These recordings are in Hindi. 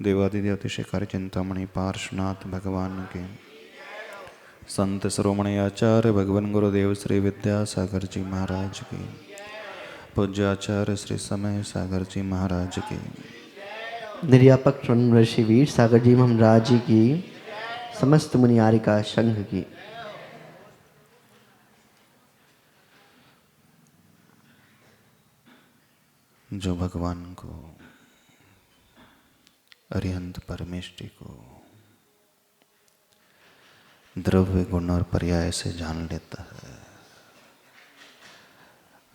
देवादिदेवति शिखर चिंतामणि पार्श्वनाथ भगवान के, संत शिरोमणि आचार्य भगवान गुरुदेव श्री विद्यासागर जी महाराज की, पूज्य आचार्य श्री समय सागर जी महाराज की, निर्यापक ऋषि वीर सागर जी महाराज जी की, समस्त मुनियारिका संघ की। जो भगवान को, अरिहंत परमेष्टि को द्रव्य गुण और पर्याय से जान लेता है,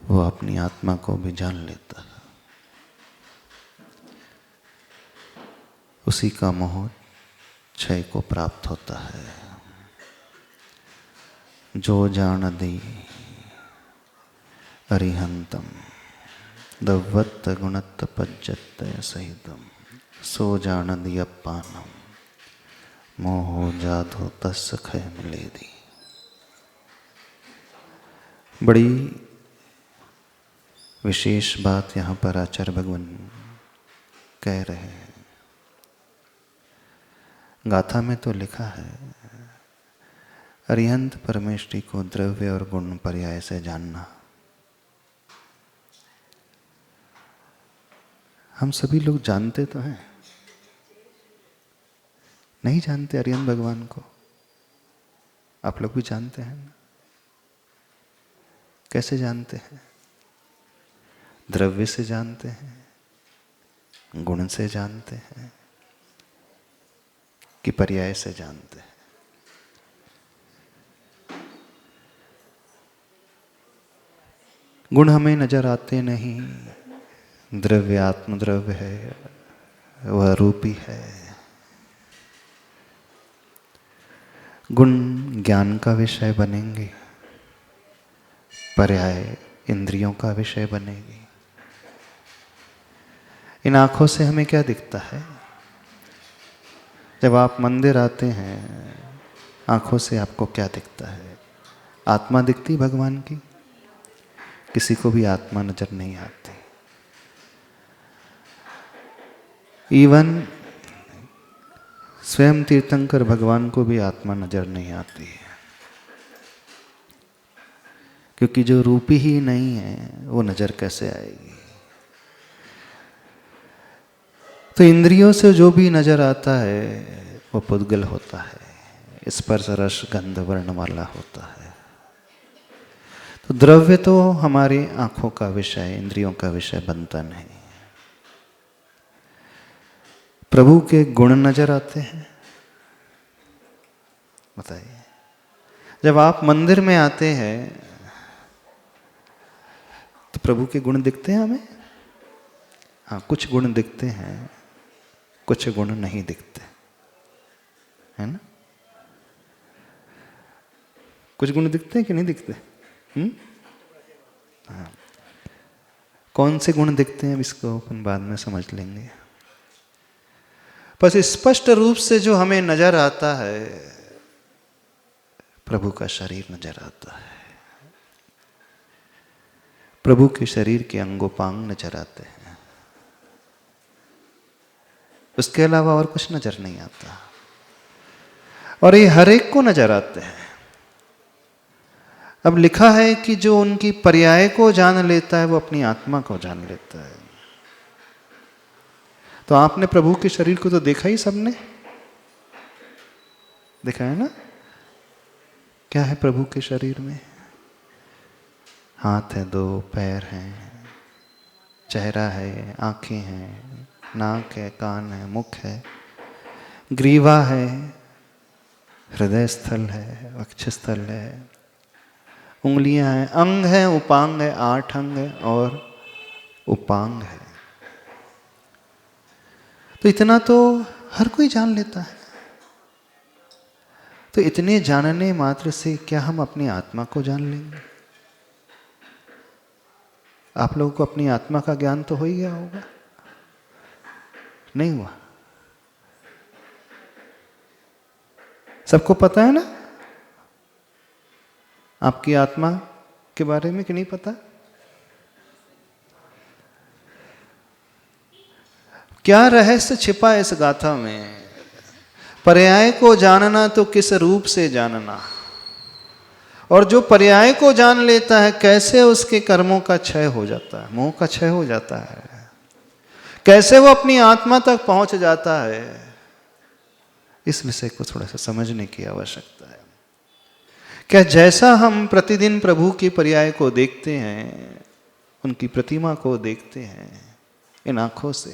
वो अपनी आत्मा को भी जान लेता है। उसी का मोह क्षय को प्राप्त होता है। जो जान दी अरिहंतम दवत्त गुणत्त पज्जत सहितम, सो जान दी अपानम मोहो जाधो तस् खय मिलेदी। बड़ी विशेष बात यहाँ पर आचार्य भगवान कह रहे हैं। गाथा में तो लिखा है अरिहंत परमेष्टि को द्रव्य और गुण पर्याय से जानना। हम सभी लोग जानते तो हैं, नहीं जानते अरिहंत भगवान को? आप लोग भी जानते हैं ना? कैसे जानते हैं? द्रव्य से जानते हैं, गुण से जानते हैं कि पर्याय से जानते हैं? गुण हमें नजर आते नहीं। द्रव्य आत्मद्रव्य है, वह रूपी है। गुण ज्ञान का विषय बनेंगे, पर्याय इंद्रियों का विषय बनेगी। इन आंखों से हमें क्या दिखता है? जब आप मंदिर आते हैं, आंखों से आपको क्या दिखता है? आत्मा दिखती भगवान की? किसी को भी आत्मा नजर नहीं आती। इवन स्वयं तीर्थंकर भगवान को भी आत्मा नजर नहीं आती है, क्योंकि जो रूपी ही नहीं है वो नजर कैसे आएगी? तो इंद्रियों से जो भी नजर आता है वो पुद्गल होता है, स्पर्श रस गंध वर्ण वाला होता है। तो द्रव्य तो हमारी आंखों का विषय, इंद्रियों का विषय बनता नहीं। प्रभु के गुण नजर आते हैं? बताइए। जब आप मंदिर में आते हैं तो प्रभु के गुण दिखते हैं हमें? हाँ, कुछ गुण दिखते हैं, कुछ गुण नहीं दिखते, है ना? कुछ गुण दिखते हैं कि नहीं दिखते? हाँ। कौन से गुण दिखते हैं इसको अपन बाद में समझ लेंगे। बस स्पष्ट रूप से जो हमें नजर आता है, प्रभु का शरीर नजर आता है, प्रभु के शरीर के अंगोपांग नजर आते हैं। उसके अलावा और कुछ नजर नहीं आता। और ये हर एक को नजर आते हैं। अब लिखा है कि जो उनकी पर्याय को जान लेता है वो अपनी आत्मा को जान लेता है। तो आपने प्रभु के शरीर को तो देखा ही, सबने देखा है ना? क्या है प्रभु के शरीर में? हाथ है, दो पैर हैं, चेहरा है, आंखें हैं, नाक है, कान है, मुख है, ग्रीवा है, हृदय स्थल है, वक्षस्थल है, उंगलियां हैं, अंग है, उपांग है, 8 अंग है और उपांग है। तो इतना तो हर कोई जान लेता है। तो इतने जानने मात्र से क्या हम अपनी आत्मा को जान लेंगे? आप लोगों को अपनी आत्मा का ज्ञान तो हो ही गया होगा, नहीं हुआ? सबको पता है ना आपकी आत्मा के बारे में, कि नहीं पता? क्या रहस्य छिपा इस गाथा में, पर्याय को जानना तो किस रूप से जानना, और जो पर्याय को जान लेता है कैसे उसके कर्मों का क्षय हो जाता है, मोह का क्षय हो जाता है, कैसे वो अपनी आत्मा तक पहुंच जाता है। इस विषय को थोड़ा सा समझने की आवश्यकता है। क्या जैसा हम प्रतिदिन प्रभु की पर्याय को देखते हैं, उनकी प्रतिमा को देखते हैं इन आंखों से,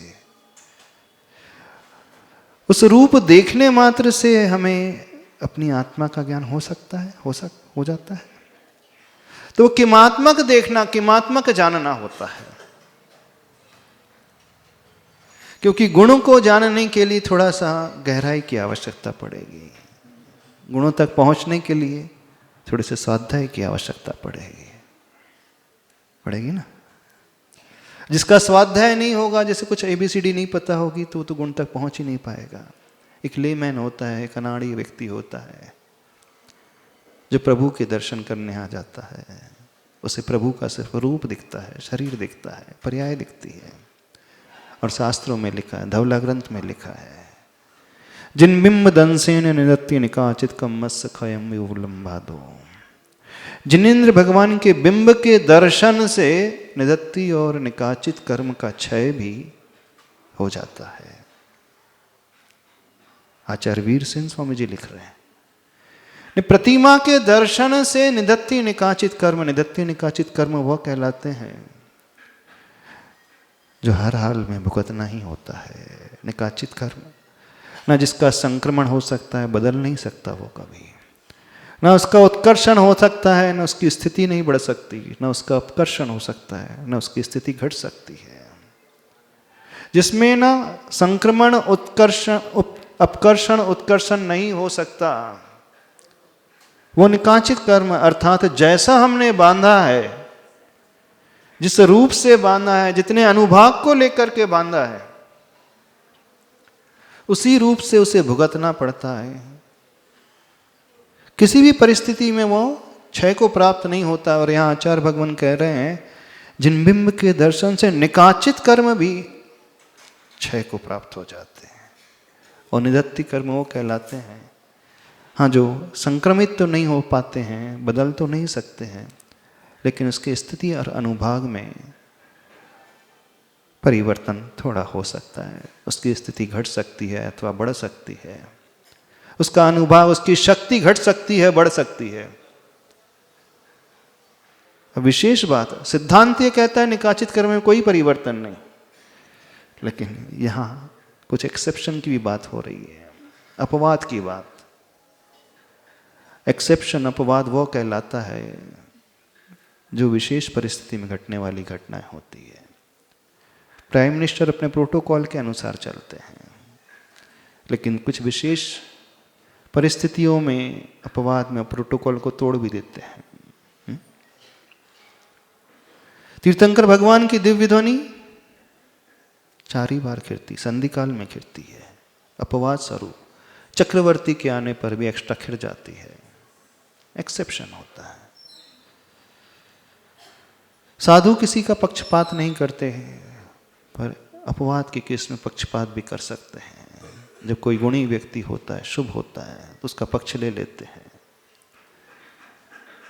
उस रूप देखने मात्र से हमें अपनी आत्मा का ज्ञान हो सकता है, हो जाता है। तो किमात्मक देखना, किमात्मक जानना होता है। क्योंकि गुणों को जानने के लिए थोड़ा सा गहराई की आवश्यकता पड़ेगी, गुणों तक पहुंचने के लिए थोड़े से स्वाध्याय की आवश्यकता पड़ेगी ना। जिसका स्वाध्याय नहीं होगा, जैसे कुछ ABCD नहीं पता होगी, तो गुण तक पहुंच ही नहीं पाएगा। एक लेमैन होता है, एक अनाड़ी व्यक्ति होता है जो प्रभु के दर्शन करने आ जाता है, उसे प्रभु का सिर्फ रूप दिखता है, शरीर दिखता है, पर्याय दिखती है। और शास्त्रों में लिखा है, धवला ग्रंथ में लिखा है, जिन बिंब दंसेन निदत्ति निकाचित कम्मस्य खयम विलंबादो। जिनेन्द्र भगवान के बिंब के दर्शन से निदत्ति और निकाचित कर्म का क्षय भी हो जाता है। आचार्य वीर सिंह स्वामी जी लिख रहे हैं, प्रतिमा के दर्शन से निदत्ति निकाचित कर्म वह कहलाते हैं जो हर हाल में भुगतना ही होता है। निकाचित कर्म, ना जिसका संक्रमण हो सकता है, बदल नहीं सकता वो कभी, ना उसका उत्कर्षण हो सकता है, ना उसकी स्थिति नहीं बढ़ सकती, ना उसका अपकर्षण हो सकता है, ना उसकी स्थिति घट सकती है। जिसमें ना संक्रमण, अपकर्षण, उत्कर्षण नहीं हो सकता, वो निकाचित कर्म, अर्थात जैसा हमने बांधा है, जिस रूप से बांधा है, जितने अनुभाग को लेकर के बांधा है, उसी रूप से उसे भुगतना पड़ता है। किसी भी परिस्थिति में वो क्षय को प्राप्त नहीं होता। और यहां आचार्य भगवान कह रहे हैं, जिन बिंब के दर्शन से निकाचित कर्म भी क्षय को प्राप्त हो जाते हैं, और निदत्ति कर्म वो कहलाते हैं, हाँ, जो संक्रमित तो नहीं हो पाते हैं, बदल तो नहीं सकते हैं, लेकिन उसकी स्थिति और अनुभाग में परिवर्तन थोड़ा हो सकता है। उसकी स्थिति घट सकती है अथवा बढ़ सकती है, उसका अनुभाग, उसकी शक्ति घट सकती है, बढ़ सकती है। विशेष बात, सिद्धांत ये कहता है निकाचित कर्म में कोई परिवर्तन नहीं, लेकिन यहां कुछ एक्सेप्शन की भी बात हो रही है, अपवाद की बात। एक्सेप्शन, अपवाद वो कहलाता है जो विशेष परिस्थिति में घटने वाली घटनाएं होती है। प्राइम मिनिस्टर अपने प्रोटोकॉल के अनुसार चलते हैं, लेकिन कुछ विशेष परिस्थितियों में अपवाद में प्रोटोकॉल को तोड़ भी देते हैं। तीर्थंकर भगवान की दिव्य ध्वनि 4 ही बार खिरती, संधि काल में खिरती है, अपवाद स्वरूप। चक्रवर्ती के आने पर भी एक्स्ट्रा खिर जाती है, एक्सेप्शन होता है। साधु किसी का पक्षपात नहीं करते हैं, पर अपवाद के केस में पक्षपात भी कर सकते हैं। जब कोई गुणी व्यक्ति होता है, शुभ होता है, तो उसका पक्ष ले लेते हैं।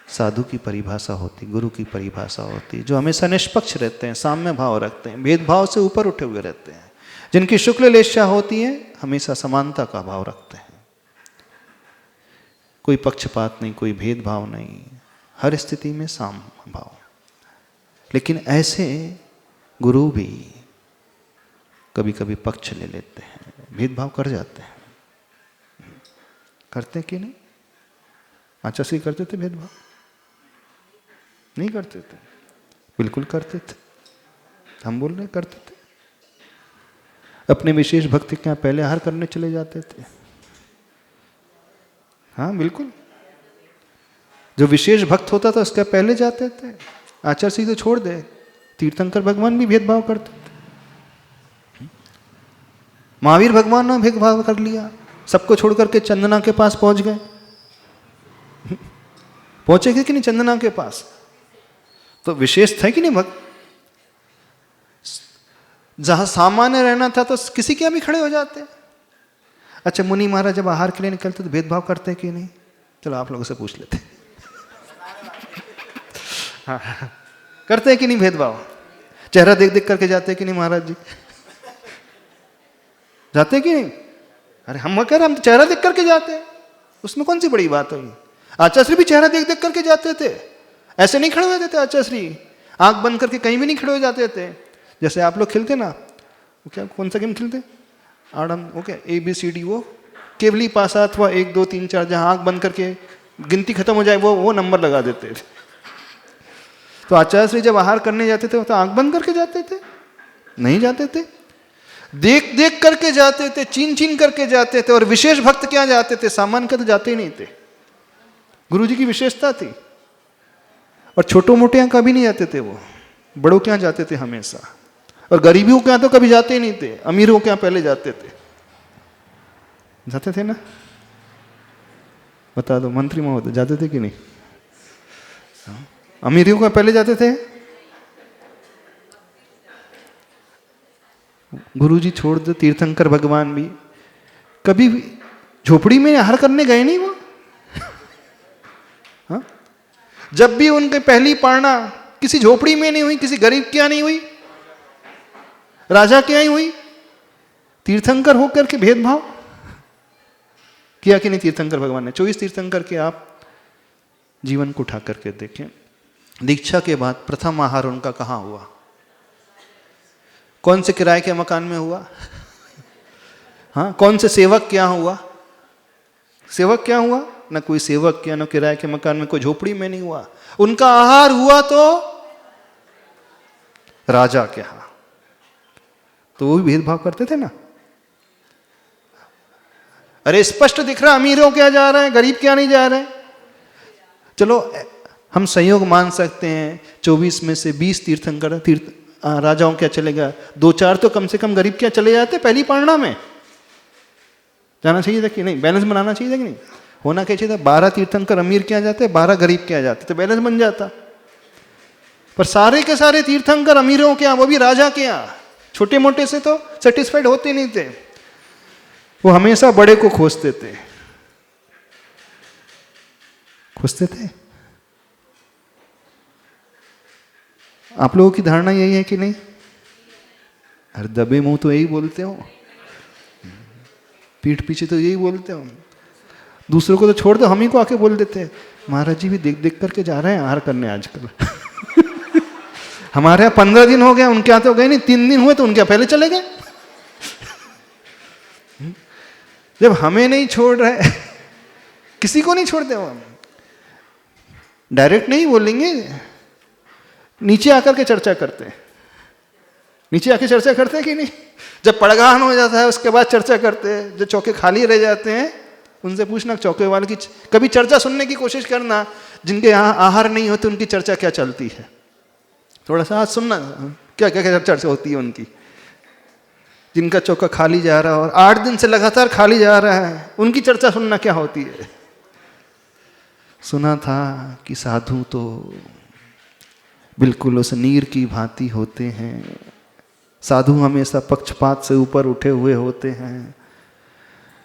साधु की परिभाषा होती, गुरु की परिभाषा होती, जो हमेशा निष्पक्ष रहते हैं, साम्य भाव रखते हैं, भेदभाव से ऊपर उठे हुए रहते हैं। जिनकी शुक्ल लेशा होती है, हमेशा समानता का भाव रखते हैं, कोई पक्षपात नहीं, कोई भेदभाव नहीं, हर स्थिति में साम्य भाव। लेकिन ऐसे गुरु भी कभी कभी पक्ष ले लेते हैं, भेदभाव कर जाते हैं। करते कि नहीं? आचार्य श्री करते थे भेदभाव? नहीं करते थे, बिल्कुल करते थे। हम बोल रहे करते थे। अपने विशेष भक्ति के यहाँ पहले आहार करने चले जाते थे। हाँ बिल्कुल, जो विशेष भक्त होता था उसका पहले जाते थे। आचार्य श्री तो छोड़ दे, तीर्थंकर भगवान भी भेदभाव करते थे। महावीर भगवान ने भेदभाव कर लिया, सबको छोड़ करके चंदना के पास पहुंच गए। पहुंचे कि नहीं चंदना के पास? तो विशेष थे कि नहीं भक्त? जहां सामान्य रहना था तो किसी के यहाँ भी खड़े हो जाते। अच्छा, मुनि महाराज जब आहार के लिए निकलते तो भेदभाव करते कि नहीं? चलो आप लोगों से पूछ लेते। हाँ, करते हैं कि नहीं भेदभाव? चेहरा देख देख करके जाते हैं कि नहीं महाराज जी? जाते हैं कि नहीं? अरे हम कह रहे हम चेहरा देख करके जाते हैं, उसमें कौन सी बड़ी बात हुई? आचार्य भी चेहरा देख देख करके जाते थे, ऐसे नहीं खड़े हो जाते थे। आचार्य आंख बंद करके कहीं भी नहीं खड़े हो जाते थे। जैसे आप लोग खेलते ना, क्या कौन सा गेम खेलते? आड़म, ओके, ABCD, वो केवली पासा अथवा 1 2 3 4, जहां आंख बंद करके गिनती खत्म हो जाए वो नंबर लगा देते थे। तो आचार्य जब आहार करने जाते थे तो आंख बंद करके जाते थे? नहीं जाते थे, देख देख करके जाते थे, चीन चीन करके जाते थे। और विशेष भक्त क्या जाते थे? सामान्य के तो जाते ही नहीं थे। गुरु जी की विशेषता थी। और छोटों मोटे यहाँ कभी नहीं जाते थे, वो बड़ों के यहाँ जाते थे हमेशा। और गरीबियों के यहाँ तो कभी जाते ही नहीं थे, अमीरों के यहाँ पहले जाते थे। जाते थे ना? बता दो मंत्री महोदय, जाते थे कि नहीं? अमीरों के पहले जाते थे। गुरु जी छोड़ दो, तीर्थंकर भगवान भी कभी भी झोपड़ी में आहार करने गए नहीं वो। हाँ? जब भी उनके पहली पारणा किसी झोपड़ी में नहीं हुई, किसी गरीब के यहाँ नहीं हुई, राजा के यहाँ ही हुई। तीर्थंकर होकर के भेदभाव किया कि नहीं तीर्थंकर भगवान ने? 24 तीर्थंकर के आप जीवन को उठा करके देखें। दीक्षा के बाद प्रथम आहार उनका कहाँ हुआ? कौन से किराए के मकान में हुआ? हाँ, कौन से सेवक क्या हुआ? सेवक क्या हुआ? ना कोई सेवक क्या, ना किराए के मकान में, कोई झोपड़ी में नहीं हुआ। उनका आहार हुआ तो राजा के यहाँ। तो वो भी भेदभाव करते थे ना। अरे स्पष्ट दिख रहा अमीरों क्या जा रहे हैं, गरीब क्या नहीं जा रहे हैं। चलो हम संयोग मान सकते हैं 24 में से 20 तीर्थंकर राजाओं क्या चलेगा, 2-4 तो कम से कम गरीब क्या चले जाते पहली पारणा में। जाना चाहिए था कि नहीं? बैलेंस बनाना चाहिए था कि नहीं? होना क्या चाहिए था? 12 तीर्थंकर अमीर क्या जाते, 12 गरीब क्या जाते, तो बैलेंस बन जाता। पर सारे के सारे तीर्थंकर अमीरों के यहाँ, वो भी राजा के यहाँ, छोटे मोटे से तो सेटिस्फाइड होते नहीं थे। वो हमेशा बड़े को खोजते थे। आप लोगों की धारणा यही है कि नहीं? अरे दबे मुंह तो यही बोलते हो, पीठ पीछे तो यही बोलते हो। दूसरों को तो छोड़ दो, हम ही को आके बोल देते हैं महाराज जी भी देख देख करके जा रहे हैं आहार करने आजकल। हमारे यहाँ 15 दिन हो गए, उनके यहाँ तो गए नहीं, 3 दिन हुए तो उनके यहाँ पहले चले गए। जब हमें नहीं छोड़ रहे, किसी को नहीं छोड़ते हो। हम डायरेक्ट नहीं बोलेंगे, नीचे आकर के चर्चा करते हैं। नीचे आके चर्चा करते हैं कि नहीं? जब पड़गान हो जाता है उसके बाद चर्चा करते हैं। जो चौके खाली रह जाते हैं उनसे पूछना, चौके वाले की कभी चर्चा सुनने की कोशिश करना, जिनके यहाँ आहार नहीं होते उनकी चर्चा क्या चलती है। थोड़ा सा आज सुनना क्या क्या क्या चर्चा होती है उनकी। जिनका चौका खाली जा रहा है और 8 दिन से लगातार खाली जा रहा है, उनकी चर्चा सुनना क्या होती है। सुना था कि साधु तो बिल्कुल उस नीर की भांति होते हैं। साधु हमेशा पक्षपात से ऊपर उठे हुए होते हैं।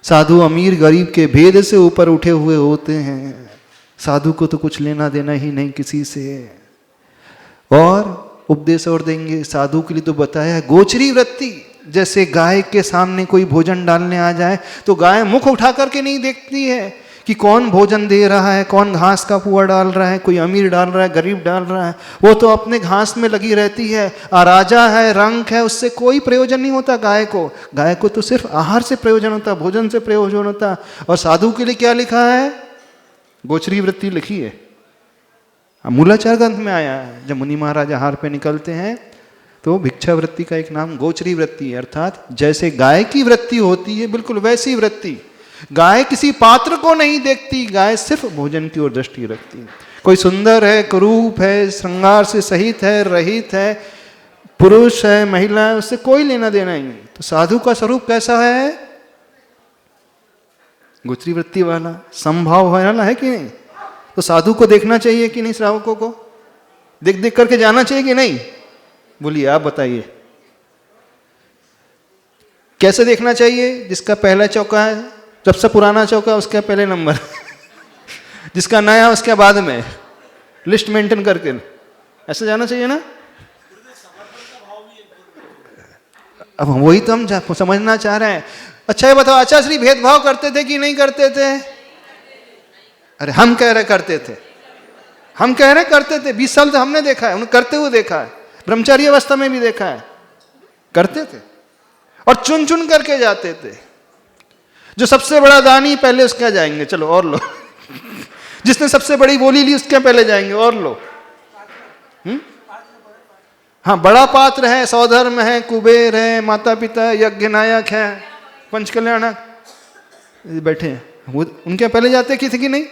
साधु अमीर गरीब के भेद से ऊपर उठे हुए होते हैं। साधु को तो कुछ लेना देना ही नहीं किसी से। और उपदेश और देंगे, साधु के लिए तो बताया है गोचरी वृत्ति। जैसे गाय के सामने कोई भोजन डालने आ जाए तो गाय मुख उठा करके नहीं देखती है कि कौन भोजन दे रहा है, कौन घास का पुआ डाल रहा है, कोई अमीर डाल रहा है, गरीब डाल रहा है। वो तो अपने घास में लगी रहती है। राजा है, रंक है, उससे कोई प्रयोजन नहीं होता गाय को। गाय को तो सिर्फ आहार से प्रयोजन होता, भोजन से प्रयोजन होता। और साधु के लिए क्या लिखा है? गोचरी वृत्ति लिखी है। मूलाचार ग्रंथ में आया है। जब मुनि महाराज आहार पे निकलते हैं तो भिक्षा वृत्ति का एक नाम गोचरी वृत्ति है। अर्थात जैसे गाय की वृत्ति होती है बिल्कुल वैसी वृत्ति। गाय किसी पात्र को नहीं देखती, गाय सिर्फ भोजन की ओर दृष्टि रखती है। कोई सुंदर है, कुरूप है, श्रृंगार से सहित है, रहित है, पुरुष है, महिला है, उससे कोई लेना देना ही नहीं। तो साधु का स्वरूप कैसा है? गोचरी वृत्ति वाला, संभाव वाला है कि नहीं? तो साधु को देखना चाहिए कि नहीं? श्रावकों को देख देख करके जाना चाहिए कि नहीं? बोलिए आप बताइए। कैसे देखना चाहिए? जिसका पहला चौका है, सबसे पुराना चौका उसका पहले नंबर जिसका नया उसके बाद में, लिस्ट मेंटेन करके ऐसे जाना चाहिए ना। अब वही तो हम समझना चाह रहे हैं। अच्छा ये बताओ, आचार्य श्री भेदभाव करते थे कि नहीं करते थे? अरे हम कह रहे करते थे, हम कह रहे करते थे। 20 साल तो हमने देखा है, उन्हें करते हुए देखा है, ब्रह्मचारी अवस्था में भी देखा है, करते थे और चुन चुन करके जाते थे। जो सबसे बड़ा दानी पहले उसका जाएंगे, चलो और लो जिसने सबसे बड़ी बोली ली उसके पहले जाएंगे, और लो। हाँ, बड़ा पात्र है, सौधर्म है, कुबेर है, माता पिता, यज्ञ नायक है, पंचकल्याणक बैठे हैं, वो उनके पहले जाते किसी की नहीं।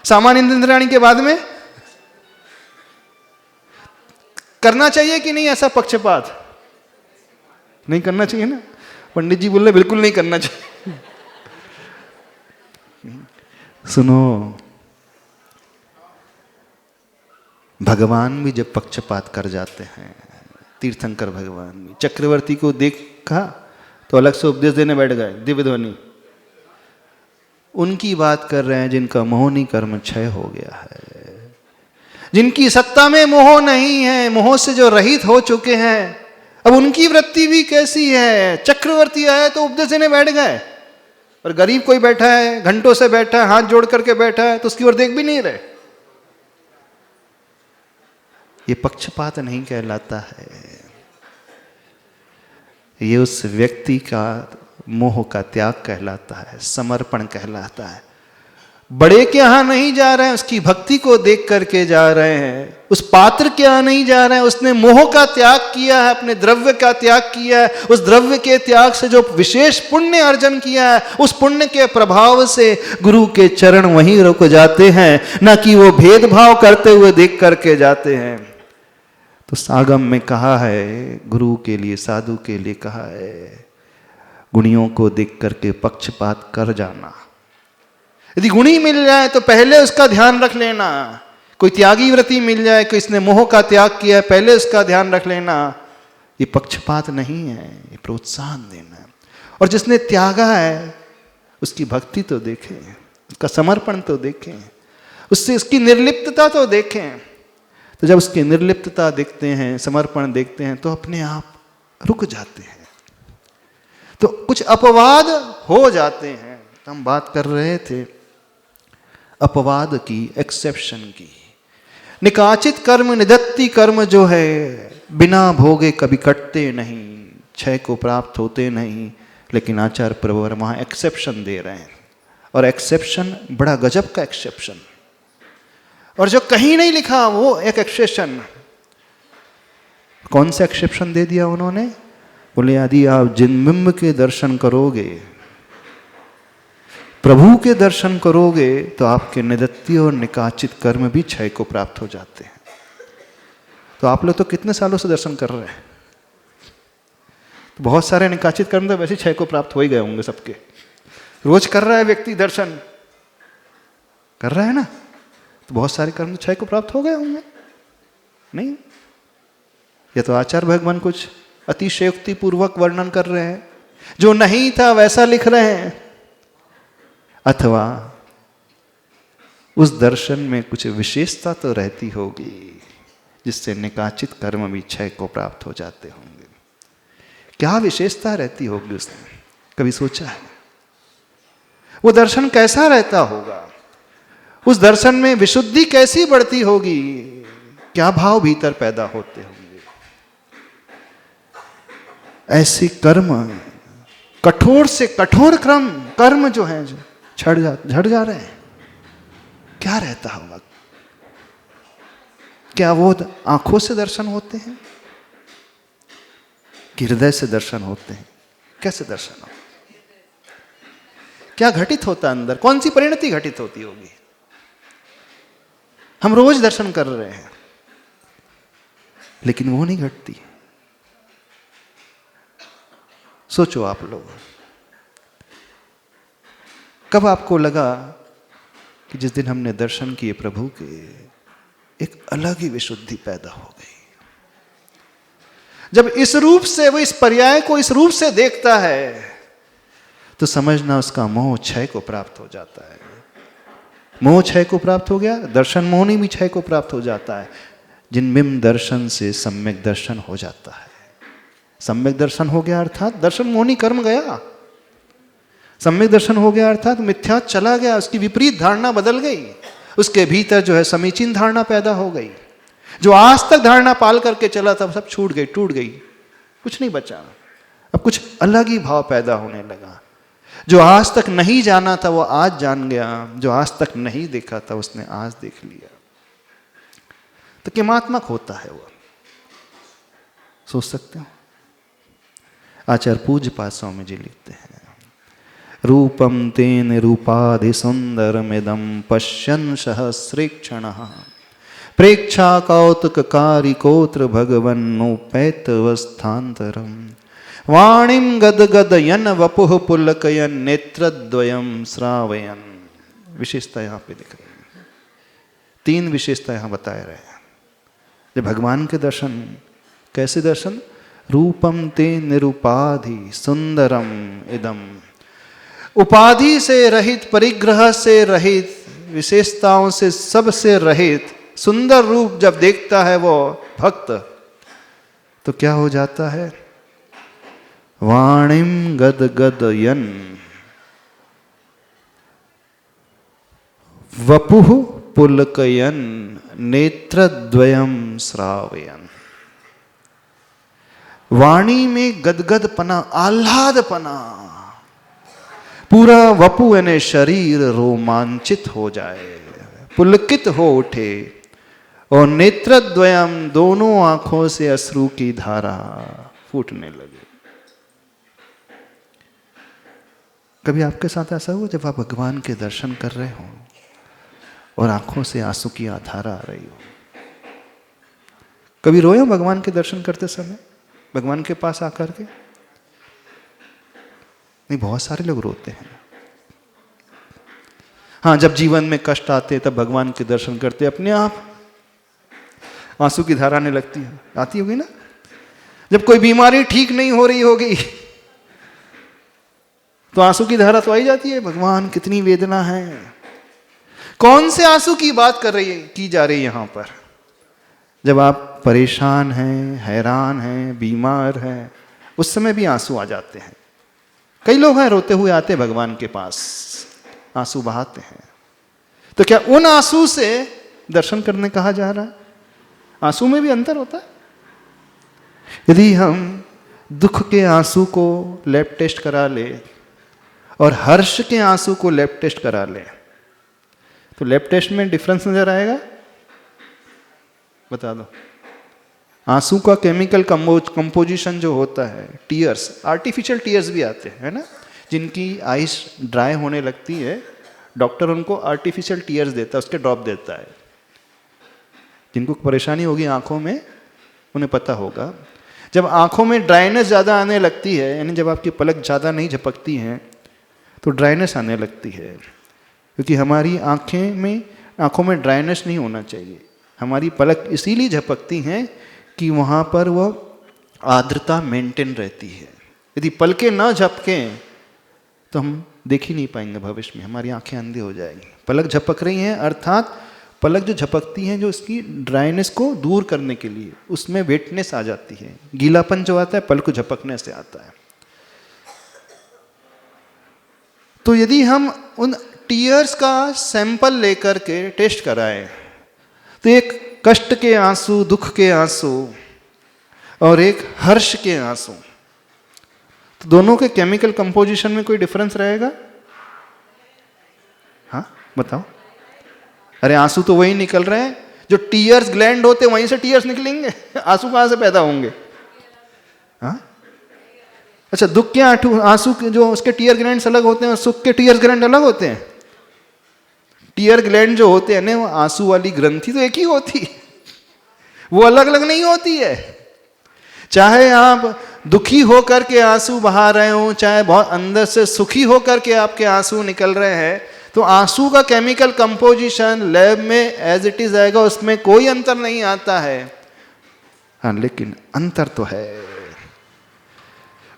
सामान्य इंद्राणी के बाद में करना चाहिए कि नहीं ऐसा पक्षपात? नहीं करना चाहिए ना। पंडित जी बोल रहे बिल्कुल नहीं करना चाहिए। सुनो, भगवान भी जब पक्षपात कर जाते हैं, तीर्थंकर भगवान भी, चक्रवर्ती को देखा तो अलग से उपदेश देने बैठ गए, दिव्य ध्वनि। उनकी बात कर रहे हैं जिनका मोहनी कर्म क्षय हो गया है, जिनकी सत्ता में मोह नहीं है, मोह से जो रहित हो चुके हैं। अब उनकी वृत्ति भी कैसी है? चक्रवर्ती आया तो उपदेश देने बैठ गए, और गरीब कोई बैठा है, घंटों से बैठा है, हाथ जोड़ करके बैठा है, तो उसकी ओर देख भी नहीं रहे। ये पक्षपात नहीं कहलाता है, ये उस व्यक्ति का मोह का त्याग कहलाता है, समर्पण कहलाता है। बड़े के यहां नहीं जा रहे हैं, उसकी भक्ति को देख करके जा रहे हैं। उस पात्र के यहां नहीं जा रहे हैं, उसने मोह का त्याग किया है, अपने द्रव्य का त्याग किया है। उस द्रव्य के त्याग से जो विशेष पुण्य अर्जन किया है, उस पुण्य के प्रभाव से गुरु के चरण वहीं रुक जाते हैं, ना कि वो भेदभाव करते हुए देख करके जाते हैं। तो सागम में कहा है, गुरु के लिए, साधु के लिए कहा है, गुणियों को देख करके पक्षपात कर जाना। यदि गुणी मिल जाए तो पहले उसका ध्यान रख लेना। कोई त्यागी व्रति मिल जाए, कोई इसने मोह का त्याग किया है, पहले उसका ध्यान रख लेना। ये पक्षपात नहीं है, ये प्रोत्साहन देना है। और जिसने त्यागा है उसकी भक्ति तो देखें, उसका समर्पण तो देखें, उससे उसकी निर्लिप्तता तो देखें। तो जब उसकी निर्लिप्तता देखते हैं, समर्पण देखते हैं, तो अपने आप रुक जाते हैं, तो कुछ अपवाद हो जाते हैं। तो हम बात कर रहे थे अपवाद की, एक्सेप्शन की। निकाचित कर्म, निदत्ति कर्म जो है, बिना भोगे कभी कटते नहीं, क्षय को प्राप्त होते नहीं। लेकिन आचार्य प्रवर वहां एक्सेप्शन दे रहे हैं, और एक्सेप्शन बड़ा गजब का एक्सेप्शन, और जो कहीं नहीं लिखा वो एक एक्सेप्शन। कौन सा एक्सेप्शन दे दिया उन्होंने? बोले यदि आप जिनबिंब के दर्शन करोगे, प्रभु के दर्शन करोगे, तो आपके निदत्ति और निकाचित कर्म भी क्षय को प्राप्त हो जाते हैं। तो आप लोग तो कितने सालों से दर्शन कर रहे हैं, तो बहुत सारे निकाचित कर्म तो वैसे क्षय को प्राप्त हो ही गए होंगे सबके। रोज कर रहा है व्यक्ति दर्शन, कर रहा है ना, तो बहुत सारे कर्म क्षय को प्राप्त हो गए होंगे। नहीं, ये तो आचार्य भगवान कुछ अतिशयोक्ति पूर्वक वर्णन कर रहे हैं, जो नहीं था वैसा लिख रहे हैं, अथवा उस दर्शन में कुछ विशेषता तो रहती होगी जिससे निकाचित कर्म भी क्षय को प्राप्त हो जाते होंगे। क्या विशेषता रहती होगी उसमें, कभी सोचा है? वो दर्शन कैसा रहता होगा? उस दर्शन में विशुद्धि कैसी बढ़ती होगी? क्या भाव भीतर पैदा होते होंगे? ऐसे कर्म, कठोर से कठोर कर्म जो है, जो झड़ जा रहे हैं, क्या रहता होगा? क्या वो आंखों से दर्शन होते हैं कि हृदय से दर्शन होते हैं? कैसे दर्शन हो? क्या घटित होता अंदर? कौन सी परिणति घटित होती होगी? हम रोज दर्शन कर रहे हैं, लेकिन वो नहीं घटती। सोचो आप लोग, कब आपको लगा कि जिस दिन हमने दर्शन किए प्रभु के, एक अलग ही विशुद्धि पैदा हो गई? जब इस रूप से, वो इस पर्याय को इस रूप से देखता है, तो समझना उसका मोह क्षय को प्राप्त हो जाता है। मोह क्षय को प्राप्त हो गया, दर्शन मोहनी भी क्षय को प्राप्त हो जाता है। जिनबिंब दर्शन से सम्यक दर्शन हो जाता है। सम्यक दर्शन हो गया अर्थात दर्शन मोहनी कर्म गया। सम्यक दर्शन हो गया अर्थात मिथ्या चला गया, उसकी विपरीत धारणा बदल गई, उसके भीतर जो है समीचीन धारणा पैदा हो गई। जो आज तक धारणा पाल करके चला था सब छूट गई, टूट गई, कुछ नहीं बचा। अब कुछ अलग ही भाव पैदा होने लगा। जो आज तक नहीं जाना था वो आज जान गया, जो आज तक नहीं देखा था उसने आज देख लिया। तो किमात्मक होता है वो, सोच सकते हो। आचार्य पूज्य पाद स्वामी जी लिखते हैं, रूपम तेन रूपाधि सुंदरमिदं पश्यन् सहस्रेक्षणः प्रेक्षा कौतुककारिकोत्र भगवन्नोपैतवस्थान्तरम् वाणीं गदगदयन् वपुः पुलकयन् नेत्रद्वयं श्रावयन्। विशेषता यहाँ पे दिख रही है, 3 विशेषता यहाँ बताए रहे हैं। जब भगवान के दर्शन, कैसे दर्शन? रूपम ते निरूपाधि सुंदरम इदम, उपाधि से रहित, परिग्रह से रहित, विशेषताओं से सबसे रहित सुंदर रूप जब देखता है वो भक्त, तो क्या हो जाता है? वाणिम गदगदयन् वपुः पुलकयन् नेत्रद्वयं श्रावयन्। वाणी में गदगदपना, आह्लादपना, पूरा वपु यानी शरीर रोमांचित हो जाए, पुलकित हो उठे, और नेत्रद्वयम दोनों आंखों से अश्रु की धारा फूटने लगे। कभी आपके साथ ऐसा हुआ जब आप भगवान के दर्शन कर रहे हो और आंखों से आंसू की धारा आ रही हो? कभी रोए हो भगवान के दर्शन करते समय, भगवान के पास आकर के? नहीं, बहुत सारे लोग रोते हैं। हाँ, जब जीवन में कष्ट आते तब भगवान के दर्शन करते अपने आप आंसू की धारा आने लगती है, आती होगी ना। जब कोई बीमारी ठीक नहीं हो रही होगी तो आंसू की धारा तो आई जाती है, भगवान कितनी वेदना है। कौन से आंसू की बात की जा रही है यहां पर? जब आप परेशान हैं, हैरान हैं, बीमार हैं, उस समय भी आंसू आ जाते हैं। कई लोग हैं रोते हुए आते भगवान के पास, आंसू बहाते हैं। तो क्या उन आंसू से दर्शन करने कहा जा रहा है? आंसू में भी अंतर होता है। यदि हम दुख के आंसू को लैब टेस्ट करा ले और हर्ष के आंसू को लैब टेस्ट करा ले, तो लैब टेस्ट में डिफरेंस नजर आएगा? बता दो। आंसू का केमिकल कंपोजिशन जो होता है, टीयर्स, आर्टिफिशियल टीयर्स भी आते हैं, है ना, जिनकी आइस ड्राई होने लगती है, डॉक्टर उनको आर्टिफिशियल टीयर्स देता है, उसके ड्रॉप देता है। जिनको परेशानी होगी आंखों में उन्हें पता होगा। जब आंखों में ड्राइनेस ज़्यादा आने लगती है, यानी जब आपकी पलक ज़्यादा नहीं झपकती हैं तो ड्राइनेस आने लगती है, क्योंकि हमारी आंखों में ड्राइनेस नहीं होना चाहिए। हमारी पलक इसीलिए झपकती हैं कि वहाँ पर वह आर्द्रता मेंटेन रहती है। यदि पलकें ना झपकें तो हम देख ही नहीं पाएंगे भविष्य में, हमारी आंखें अंधी हो जाएंगी। पलक झपक रही हैं अर्थात पलक जो झपकती हैं, जो इसकी ड्राइनेस को दूर करने के लिए, उसमें वेटनेस आ जाती है। गीलापन जो आता है पलक को झपकने से आता है। तो यदि हम उन टीयर्स का सैंपल लेकर के टेस्ट कराएं तो एक कष्ट के आंसू, दुख के आंसू और एक हर्ष के आंसू, तो दोनों के केमिकल कंपोजिशन में कोई डिफरेंस रहेगा? हाँ बताओ। अरे आंसू तो वही निकल रहे हैं, जो टीयर्स ग्लैंड होते वहीं से टीयर्स निकलेंगे। आंसू कहां से पैदा होंगे? हाँ अच्छा, दुख के आंसू के जो उसके टीयर ग्लैंड्स अलग होते हैं और सुख के टीयर ग्लैंड अलग होते हैं। टीयर ग्लैंड जो होते हैं ना, वो आंसू वाली ग्रंथि तो एक ही होती है, वो अलग अलग नहीं होती है। चाहे आप दुखी होकर के आंसू बहा रहे हो, चाहे बहुत अंदर से सुखी होकर के आपके आंसू निकल रहे हैं, तो आंसू का केमिकल कंपोजिशन लैब में एज इट इज आएगा, उसमें कोई अंतर नहीं आता है। हाँ लेकिन अंतर तो है।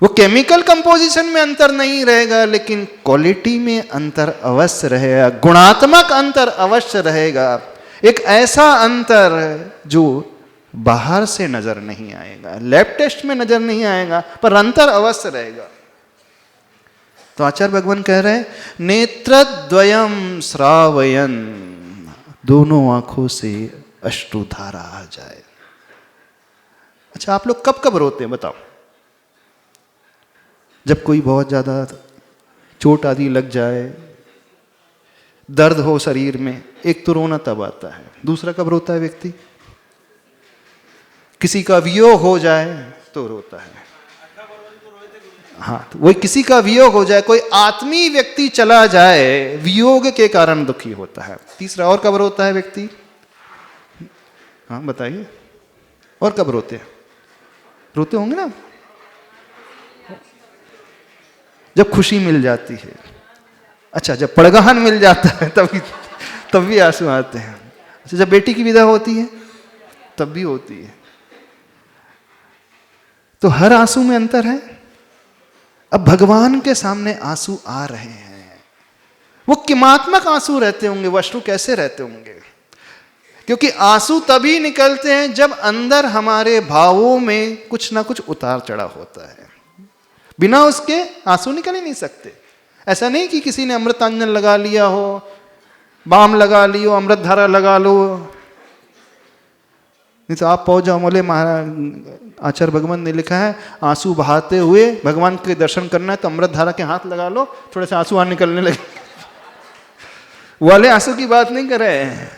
वो केमिकल कंपोजिशन में अंतर नहीं रहेगा, लेकिन क्वालिटी में अंतर अवश्य रहेगा, गुणात्मक अंतर अवश्य रहेगा। एक ऐसा अंतर जो बाहर से नजर नहीं आएगा, लैब टेस्ट में नजर नहीं आएगा, पर अंतर अवश्य रहेगा। तो आचार्य भगवान कह रहे हैं, नेत्रद्वयम श्रावयन, दोनों आंखों से अश्रुधारा आ जाए। अच्छा, आप लोग कब कब रोते हैं बताओ? जब कोई बहुत ज्यादा चोट आदि लग जाए, दर्द हो शरीर में, एक तो रोना तब आता है। दूसरा कब रोता है व्यक्ति? किसी का वियोग हो जाए तो रोता है। हाँ, तो वही किसी का वियोग हो जाए, कोई आत्मीय व्यक्ति चला जाए, वियोग के कारण दुखी होता है। तीसरा और कब रोता है व्यक्ति? हाँ बताइए, और कब रोते हैं? रोते होंगे ना जब खुशी मिल जाती है। अच्छा, जब पड़गहन मिल जाता है तब भी आंसू आते हैं। अच्छा, जब बेटी की विदा होती है तब भी होती है। तो हर आंसू में अंतर है। अब भगवान के सामने आंसू आ रहे हैं, वो किमात्मक आंसू रहते होंगे, वो अश्रु कैसे रहते होंगे? क्योंकि आंसू तभी निकलते हैं जब अंदर हमारे भावों में कुछ ना कुछ उतार चढ़ाव होता है। बिना उसके आंसू निकल ही नहीं सकते। ऐसा नहीं कि किसी ने अमृतांजन लगा लिया हो, बाम लगा लियो, अमृत धारा लगा लो, नहीं तो आप पहुंच जाओ। बोले महाराज आचार्य भगवान ने लिखा है, आंसू बहाते हुए भगवान के दर्शन करना है तो अमृत धारा के हाथ लगा लो, थोड़े से आंसू निकलने लगे। वाले आंसू की बात नहीं कर रहे हैं।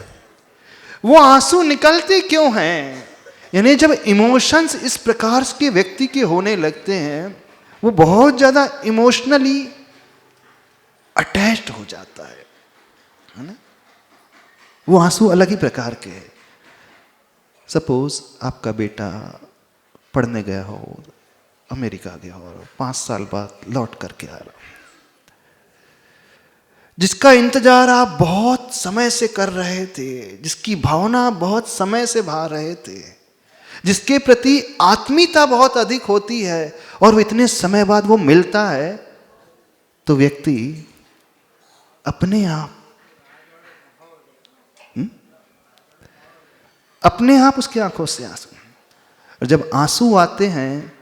वो आंसू निकलते क्यों हैं? यानी जब इमोशंस इस प्रकार के व्यक्ति के होने लगते हैं, वो बहुत ज्यादा इमोशनली अटैच्ड हो जाता है ना? वो आंसू अलग ही प्रकार के हैं। सपोज आपका बेटा पढ़ने गया हो, अमेरिका गया हो, 5 साल बाद लौट करके आ रहा, जिसका इंतजार आप बहुत समय से कर रहे थे, जिसकी भावना बहुत समय से भा रहे थे, जिसके प्रति आत्मीयता बहुत अधिक होती है, और वो इतने समय बाद वो मिलता है, तो व्यक्ति अपने आप उसकी आंखों से आंसू। और जब आंसू आते हैं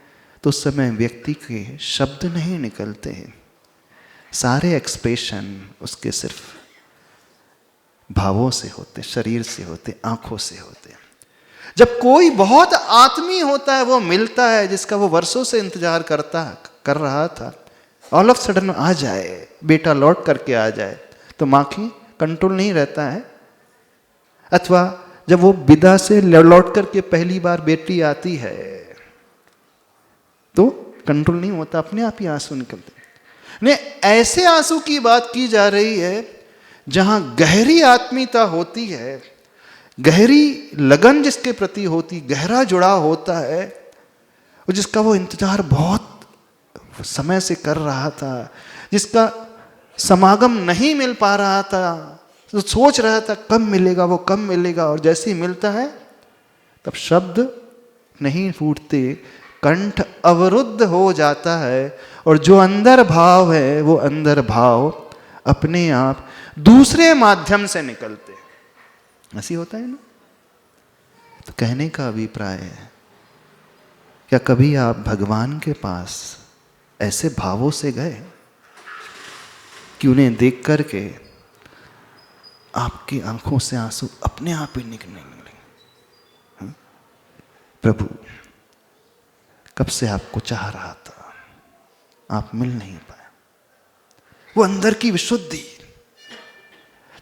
तो उस समय व्यक्ति के शब्द नहीं निकलते हैं, सारे एक्सप्रेशन उसके सिर्फ भावों से होते, शरीर से होते, आंखों से होते। जब कोई बहुत आत्मीय होता है, वो मिलता है, जिसका वो वर्षों से इंतजार कर रहा था, ऑल ऑफ सडन आ जाए, बेटा लौट करके आ जाए, तो माँ की कंट्रोल नहीं रहता है। अथवा जब वो विदा से लौट करके पहली बार बेटी आती है तो कंट्रोल नहीं होता, अपने आप ही आंसू निकलते। नहीं, ऐसे आंसू की बात की जा रही है जहां गहरी आत्मीयता होती है, गहरी लगन जिसके प्रति होती, गहरा जुड़ाव होता है, और जिसका वो इंतजार बहुत समय से कर रहा था, जिसका समागम नहीं मिल पा रहा था, तो सोच रहा था कब मिलेगा, वो कब मिलेगा, और जैसे ही मिलता है तब शब्द नहीं फूटते, कंठ अवरुद्ध हो जाता है, और जो अंदर भाव है वो अंदर भाव अपने आप दूसरे माध्यम से निकलते हैं। ऐसी होता है ना? तो कहने का अभिप्राय है, क्या कभी आप भगवान के पास ऐसे भावों से गए कि उन्हें देख करके आपकी आंखों से आंसू अपने आप ही निकलने लगे? प्रभु कब से आपको चाह रहा था, आप मिल नहीं पाए। वो अंदर की विशुद्धि,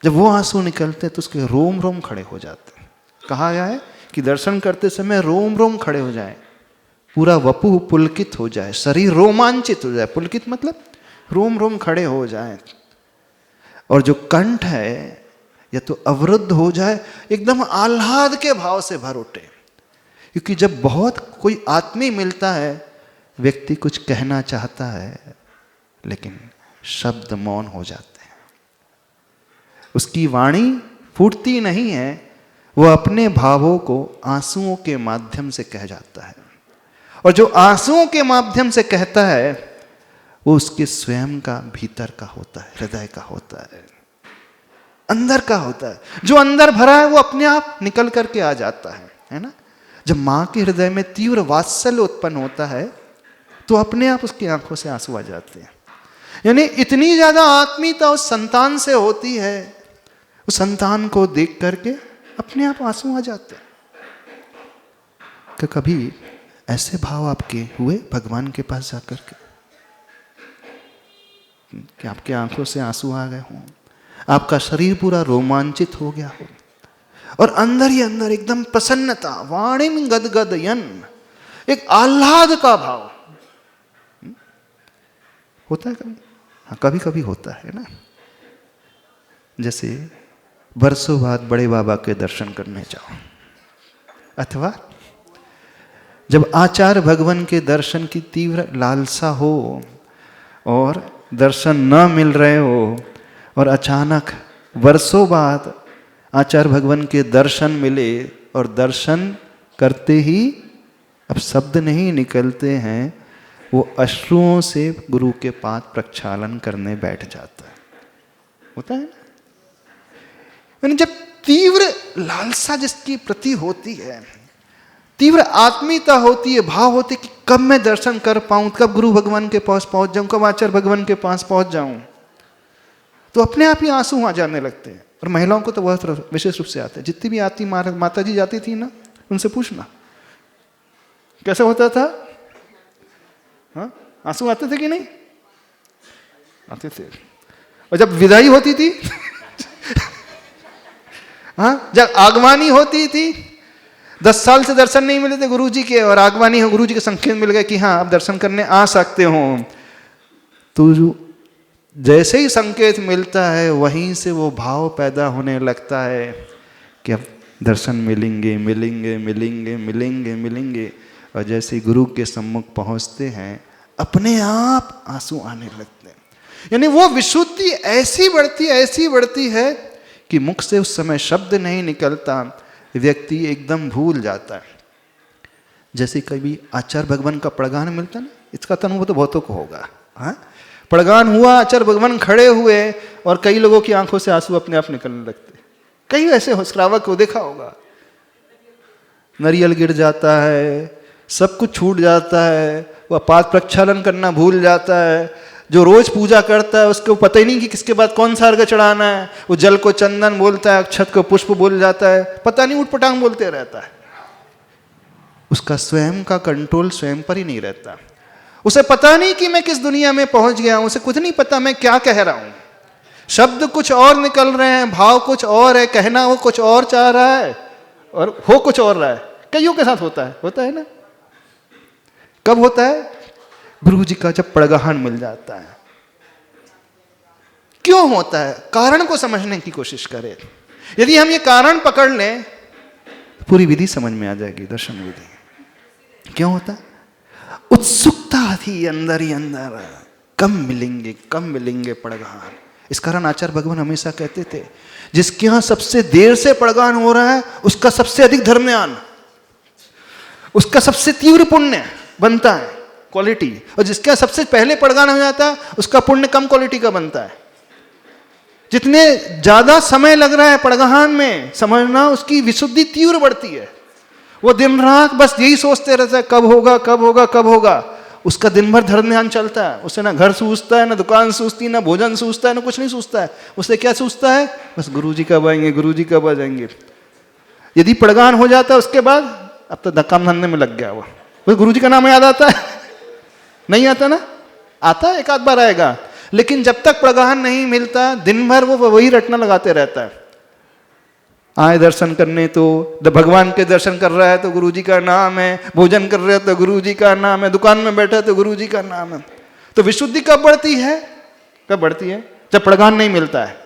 जब वो आंसू निकलते तो उसके रोम रोम खड़े हो जाते हैं। कहा गया है कि दर्शन करते समय रोम रोम खड़े हो जाए, पूरा वपु पुलकित हो जाए, शरीर रोमांचित हो जाए। पुलकित मतलब रोम रोम खड़े हो जाए, और जो कंठ है या तो अवरुद्ध हो जाए, एकदम आह्लाद के भाव से भर उठे। क्योंकि जब बहुत कोई आत्मी मिलता है, व्यक्ति कुछ कहना चाहता है लेकिन शब्द मौन हो जाते हैं, उसकी वाणी फूटती नहीं है, वो अपने भावों को आंसुओं के माध्यम से कह जाता है। और जो आंसुओं के माध्यम से कहता है वो उसके स्वयं का भीतर का होता है, हृदय का होता है, अंदर का होता है। जो अंदर भरा है वो अपने आप निकल करके आ जाता है ना। जब माँ के हृदय में तीव्र वात्सल्य उत्पन्न होता है तो अपने आप उसकी आंखों से आंसू आ जाते हैं। यानी इतनी ज्यादा आत्मीयता उस संतान से होती है, उस संतान को देख करके अपने आप आंसू आ जाते हैं। तो कभी ऐसे भाव आपके हुए भगवान के पास जाकर के कि आपके आंखों से आंसू आ गए हों, आपका शरीर पूरा रोमांचित हो गया हो और अंदर ही अंदर एकदम प्रसन्नता, वाणिम गदगदयन, एक आह्लाद का भाव होता है कभी? हाँ, कभी कभी होता है ना। जैसे बरसों बाद बड़े बाबा के दर्शन करने जाओ, अथवा जब आचार्य भगवान के दर्शन की तीव्र लालसा हो और दर्शन न मिल रहे हो और अचानक वर्षों बाद आचार्य भगवान के दर्शन मिले और दर्शन करते ही अब शब्द नहीं निकलते हैं, वो अश्रुओं से गुरु के पाद प्रक्षालन करने बैठ जाता है। होता है ना। यानी जब तीव्र लालसा जिसकी प्रति होती है, तीव्र आत्मीयता होती है, भाव होती है कि कब मैं दर्शन कर पाऊं, कब गुरु भगवान के पास पहुंच जाऊं, कब आचार्य भगवान के पास पहुंच जाऊं, तो अपने आप ही आंसू आ जाने लगते हैं। और महिलाओं को तो बहुत विशेष रूप से आते हैं। जितनी भी आती माता जी जाती थी ना, उनसे पूछना कैसा होता था। हाँ, आंसू आते थे कि नहीं? आते थे। और जब विदाई होती थी हाँ, जब आगवानी होती थी, 10 साल से दर्शन नहीं मिले थे गुरुजी के और आगवानी हो, गुरुजी के संकेत मिल गए कि हाँ आप दर्शन करने आ सकते हो, तो जैसे ही संकेत मिलता है वहीं से वो भाव पैदा होने लगता है कि अब दर्शन मिलेंगे मिलेंगे मिलेंगे मिलेंगे मिलेंगे। और जैसे गुरु के सम्मुख पहुंचते हैं अपने आप आंसू आने लगते हैं। यानी वो विशुद्धि ऐसी बढ़ती है कि मुख से उस समय शब्द नहीं निकलता, व्यक्ति एकदम भूल जाता है। जैसे कभी आचार्य भगवान का प्रगान मिलता ना, इसका तो अनुभव तो बहुतों को होगा। हाँ, प्रगान हुआ, आचार्य भगवान खड़े हुए और कई लोगों की आंखों से आंसू अपने आप निकलने लगते। कई ऐसे श्रावक को देखा होगा, नारियल गिर जाता है, सब कुछ छूट जाता है, वह पाद प्रक्षालन करना भूल जाता है। जो रोज पूजा करता है उसको पता ही नहीं कि किसके बाद कौन सा अर्घ्य चढ़ाना है। वो जल को चंदन बोलता है, अक्षत को पुष्प बोल जाता है, पता नहीं उठपटांग बोलते रहता है। उसका स्वयं का कंट्रोल स्वयं पर ही नहीं रहता। उसे पता नहीं कि मैं किस दुनिया में पहुंच गया हूं, उसे कुछ नहीं पता मैं क्या कह रहा हूं। शब्द कुछ और निकल रहे हैं, भाव कुछ और है, कहना वो कुछ और चाह रहा है और हो कुछ और रहा है। कईयों के साथ होता है ना। कब होता है? गुरु जी का जब प्रगाहन मिल जाता है। क्यों होता है? कारण को समझने की कोशिश करें। यदि हम ये कारण पकड़ लें पूरी विधि समझ में आ जाएगी, दर्शन विधि। क्यों होता है? उत्सुकता थी अंदर ही अंदर, कम मिलेंगे प्रगाहन। इस कारण आचार्य भगवान हमेशा कहते थे जिसके यहां सबसे देर से प्रगाहन हो रहा है उसका सबसे अधिक धर्मयान, उसका सबसे तीव्र पुण्य बनता है, क्वालिटी। और जिसका सबसे पहले प्रगाहन हो जाता है उसका पुण्य कम क्वालिटी का बनता है। जितने ज्यादा समय लग रहा है प्रगाहन में, समझना उसकी विशुद्धि तीव्र बढ़ती है। वो दिन रात बस यही सोचते रहता है कब होगा कब होगा कब होगा। उसका दिन भर धर्म ध्यान चलता है, उसे ना घर सूझता है, ना दुकान सूझती, ना भोजन सूझता है, ना कुछ नहीं सूझता है। उसे क्या सूझता है? बस गुरुजी कब आएंगे, गुरुजी कब आ जाएंगे। यदि प्रगाहन हो जाता है उसके बाद अब तो धक्का धंधे में लग गया वो, बस गुरुजी का नाम याद आता है? नहीं आता ना, आता है एक आध बार आएगा, लेकिन जब तक प्रगाहन नहीं मिलता दिन भर वो वही रटना लगाते रहता है। आए दर्शन करने तो भगवान के दर्शन कर रहा है तो गुरुजी का नाम है, भोजन कर रहे तो गुरुजी का नाम है, दुकान में बैठा तो गुरुजी का नाम है। तो विशुद्धि कब बढ़ती है? कब बढ़ती है? जब प्रगाहन नहीं मिलता है।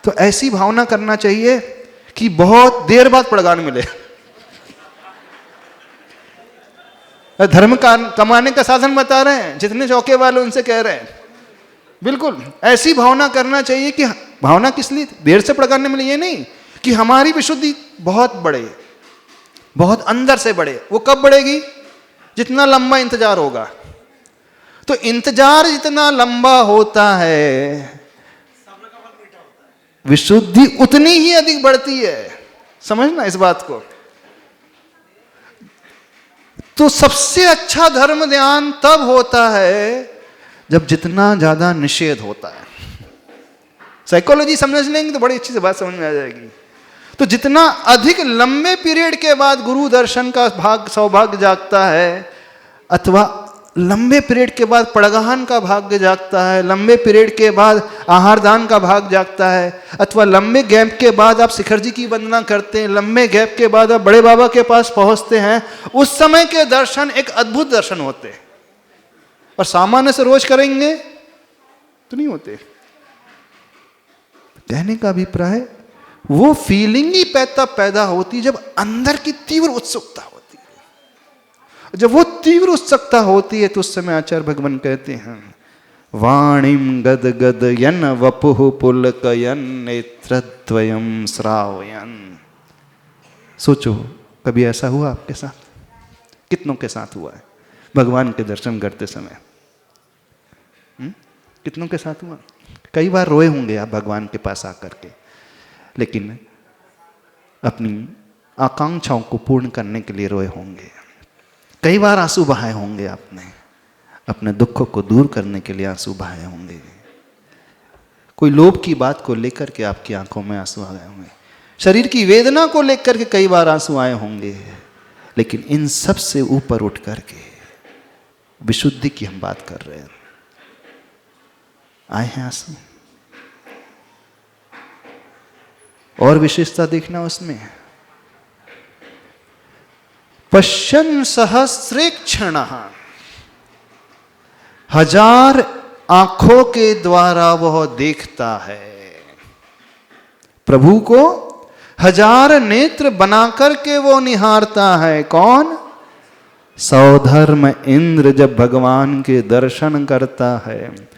तो ऐसी भावना करना चाहिए कि बहुत देर बाद प्रगाहन मिले। धर्म का कमाने का साधन बता रहे हैं, जितने चौके वाले उनसे कह रहे हैं। बिल्कुल ऐसी भावना करना चाहिए कि भावना किस लिए देर से प्रगाहन नहीं मिले, ये नहीं कि हमारी विशुद्धि बहुत बढ़े, बहुत अंदर से बढ़े। वो कब बढ़ेगी? जितना लंबा इंतजार होगा। तो इंतजार जितना लंबा होता है, विशुद्धि उतनी ही अधिक बढ़ती है। समझना इस बात को। तो सबसे अच्छा धर्म ध्यान तब होता है जब जितना ज्यादा निषेध होता है। साइकोलॉजी समझ लेंगे तो बड़ी अच्छी से बात समझ में आ जाएगी। तो जितना अधिक लंबे पीरियड के बाद गुरु दर्शन का सौभाग्य जागता है, अथवा लंबे पीरियड के बाद पड़गाहन का भाग्य जागता है, लंबे पीरियड के बाद आहार दान का भाग जागता है, अथवा लंबे गैप के बाद आप शिखर जी की वंदना करते हैं, लंबे गैप के बाद आप बड़े बाबा के पास पहुंचते हैं, उस समय के दर्शन एक अद्भुत दर्शन होते हैं। और सामान्य से रोज करेंगे तो नहीं होते। कहने का अभिप्राय, वो फीलिंग ही पैदा होती जब अंदर की तीव्र उत्सुकता होती है। जब वो तीव्र उत्सुकता होती है तो उस समय आचार्य भगवान कहते हैं, वाणीम गद गद यन वपुः पुलकयन नेत्रद्वयम श्रावयन। सोचो, कभी ऐसा हुआ आपके साथ? कितनों के साथ हुआ है भगवान के दर्शन करते समय? कितनों के साथ हुआ? कई बार रोए होंगे आप भगवान के पास आकर के, लेकिन अपनी आकांक्षाओं को पूर्ण करने के लिए रोए होंगे। कई बार आंसू बहाए होंगे आपने, अपने दुखों को दूर करने के लिए आंसू बहाए होंगे। कोई लोभ की बात को लेकर के आपकी आंखों में आंसू आ गए होंगे, शरीर की वेदना को लेकर के कई बार आंसू आए होंगे। लेकिन इन सब से ऊपर उठ करके विशुद्धि की हम बात कर रहे हैं। आए हैं आंसू। और विशेषता देखना उसमें, पश्यन् सहस्रेक्षणः, 1000 आंखों के द्वारा वह देखता है प्रभु को। 1000 नेत्र बनाकर के वो निहारता है। कौन? सौधर्म इंद्र जब भगवान के दर्शन करता है,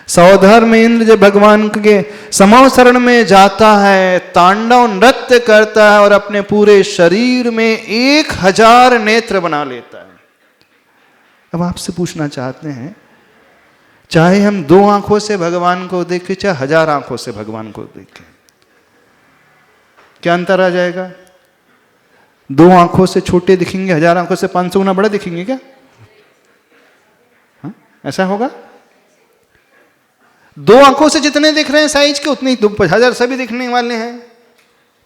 सौधर्म इंद्र जब भगवान के समो शरण में जाता है, तांडव नृत्य करता है और अपने पूरे शरीर में 1000 नेत्र बना लेता है। अब आपसे पूछना चाहते हैं, चाहे हम 2 आंखों से भगवान को देखें, चाहे 1000 आंखों से भगवान को देखें, क्या अंतर आ जाएगा? 2 आंखों से छोटे दिखेंगे, 1000 आंखों से 500 गुना बड़े दिखेंगे क्या? ऐसा होगा? 2 आंखों से जितने दिख रहे हैं साइज के, उतने ही 1000 सभी दिखने वाले हैं।